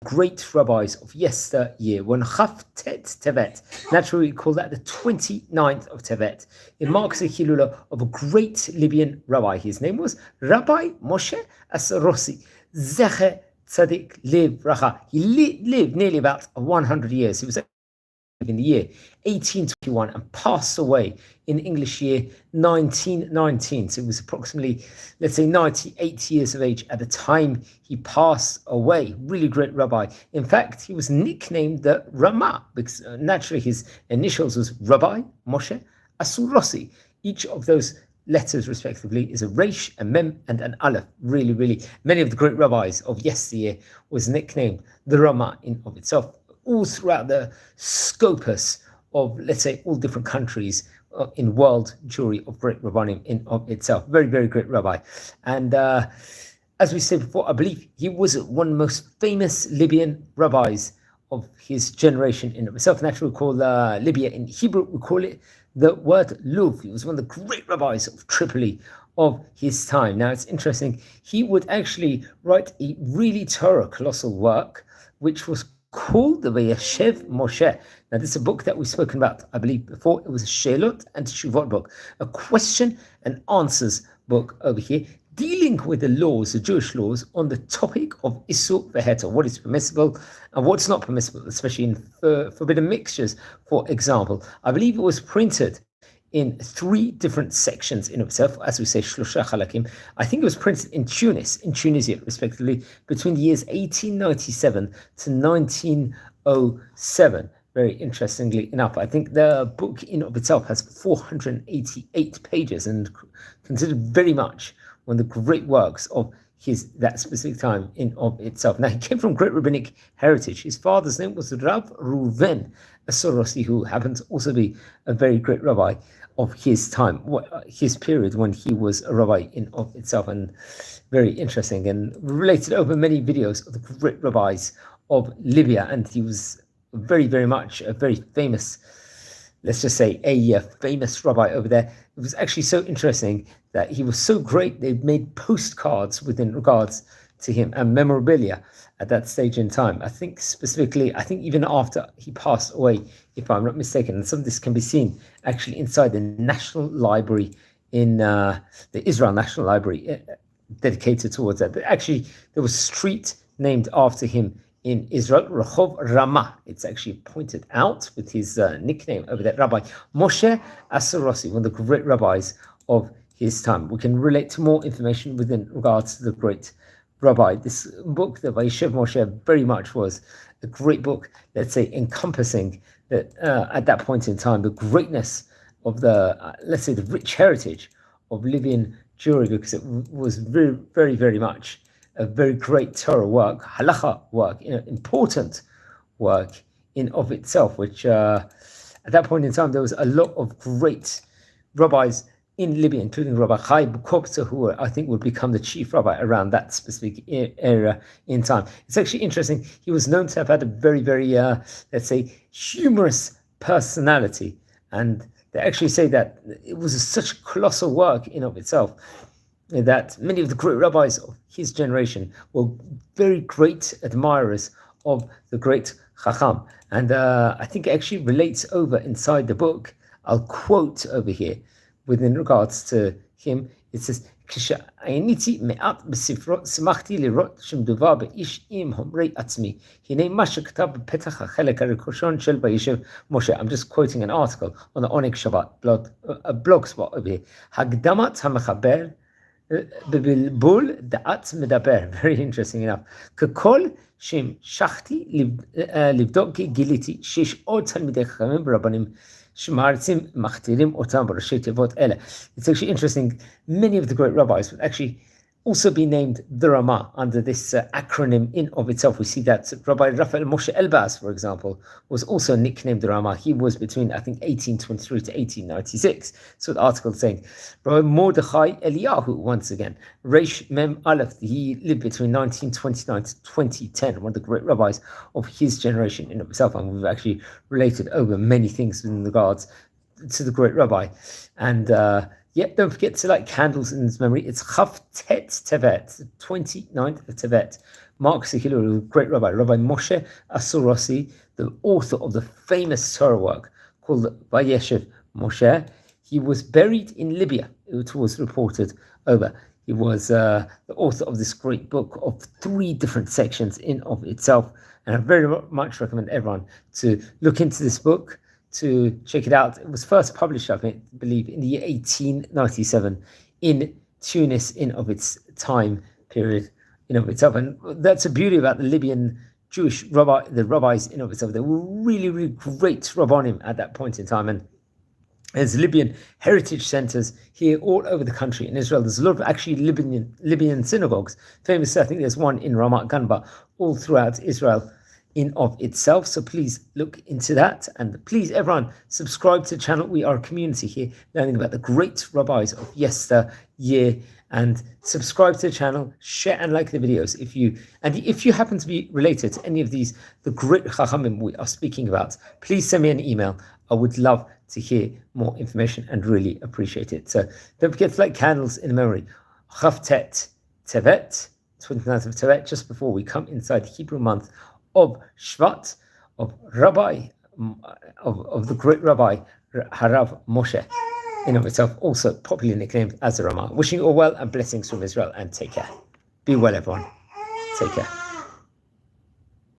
great rabbis of yesteryear. When Chaf Tet Tevet, naturally we call that the 29th of Tevet. It marks the Hilula of a great Libyan rabbi. His name was Rabbi Moshe Asserosi Z'tl. He lived nearly about 100 years. He was in the year 1821 and passed away in English year 1919. So he was approximately, let's say, 98 years of age at the time he passed away. Really great rabbi. In fact, he was nicknamed the Rama because naturally his initials was Rabbi Moshe Asserosi. Each of those letters respectively is a Resh, a Mem, and an Aleph. Really, many of the great rabbis of yesteryear was nicknamed the Rama in of itself. All throughout the scopus of, let's say, all different countries in world Jewry of great rabbanim in of itself. Very great rabbi. And as we said before, I believe he was one of the most famous Libyan rabbis of his generation in itself. Naturally, we call Libya in Hebrew, we call it the word Luv. He was one of the great rabbis of Tripoli of his time. Now, it's interesting. He would actually write a really Torah colossal work, which was called the וישב Moshe. Now, this is a book that we've spoken about, I believe, before. It was a Shelot and Shuvot book, a question and answers book over here, dealing with the laws, the Jewish laws, on the topic of Isur, VAHETER, what is permissible and what's not permissible, especially in forbidden mixtures, for example. I believe it was printed in 3 different sections in itself, as we say, Shlosha Chalakim. I think it was printed in Tunisia, respectively, between the years 1897 to 1907. Very interestingly enough, I think the book in of itself has 488 pages and considered very much one of the great works of that specific time in of itself. Now, he came from great rabbinic heritage. His father's name was Rav Reuven Asserosi, who happened to also be a very great rabbi of his time, his period when he was a rabbi in of itself, and very interesting and related over many videos of the great rabbis of Libya. And he was very much a very famous, let's just say a famous rabbi over there. It was actually so interesting that he was so great, they made postcards within regards to him and memorabilia at that stage in time. I think even after he passed away, if I'm not mistaken, and some of this can be seen actually inside the National Library in the Israel National Library, dedicated towards that. Actually, there was a street named after him in Israel, Rehov Ramah. It's actually pointed out with his nickname over there, Rabbi Moshe Asserosi, one of the great rabbis of his time. We can relate to more information within regards to the great rabbi. This book, the וישב Moshe, very much was a great book, let's say, encompassing that at that point in time, the greatness of the, let's say, the rich heritage of Libyan Jewry, because it was very much a very great Torah work, halacha work, important work in of itself, which at that point in time, there was a lot of great rabbis in Libya, including Rabbi חיבר, who I think would become the chief rabbi around that specific area in time. It's actually interesting. He was known to have had a very let's say, humorous personality. And they actually say that it was such a colossal work in of itself that many of the great rabbis of his generation were very great admirers of the great Chacham. And I think it actually relates over inside the book. I'll quote over here within regards to him. It says, כשעייניתי מעט בספרו, שמחתי לראות שמדובר באיש עם חומרי עצמי. הנה מה שכתב בפתח החלק הראשון של וישב משה. I'm just quoting an article on the Oneg Shabbat, a blog spot over here. הקדמת המחבר בבלבול דעת מדבר. Very interesting enough. ככל שהמשכתי לבדוק גיליתי שיש עוד תלמידי חכמים ורבנים שמעריצים מכתירים אותם בראשי תיבות אלה. It's actually interesting. Many of the great rabbis would actually also be named the Rama under this acronym in of itself. We see that Rabbi Raphael Moshe Elbaz, for example, was also nicknamed the Rama. He was between, I think, 1823 to 1896. So the article is saying, Rabbi Mordechai Eliyahu, once again, Resh Mem Aleph, he lived between 1929 to 2010, one of the great rabbis of his generation in of itself. And we've actually related over many things in regards to the great rabbi. And don't forget to light candles in his memory. It's Chaf Tet Tevet, 29th of Tevet, Mark Sikilur, the great rabbi, Rabbi Moshe Asserosi, the author of the famous Torah work called וישב Moshe. He was buried in Libya, it was reported over. He was the author of this great book of 3 different sections in of itself. And I very much recommend everyone to look into this book, to check it out. It was first published, I believe, in the year 1897 in Tunis in of its time period in of itself. And that's the beauty about the Libyan Jewish rabbis in of itself. They were really, really great rabbanim at that point in time. And there's Libyan heritage centers here all over the country in Israel. There's a lot of actually Libyan synagogues. Famous, I think there's one in Ramat Gan, all throughout Israel in of itself. So please look into that. And please, everyone, subscribe to the channel. We are a community here learning about the great rabbis of yesteryear. And subscribe to the channel, share and like the videos if you happen to be related to any of these, the great chachamim we are speaking about. Please send me an email. I would love to hear more information and really appreciate it. So don't forget to light candles in memory. Chavtet Tevet, 29th of Tevet, just before we come inside the Hebrew month of Shvat, of the great Rabbi Harav Moshe, in of itself, also popularly nicknamed as the Ramah. Wishing you all well and blessings from Israel, and take care. Be well, everyone. Take care.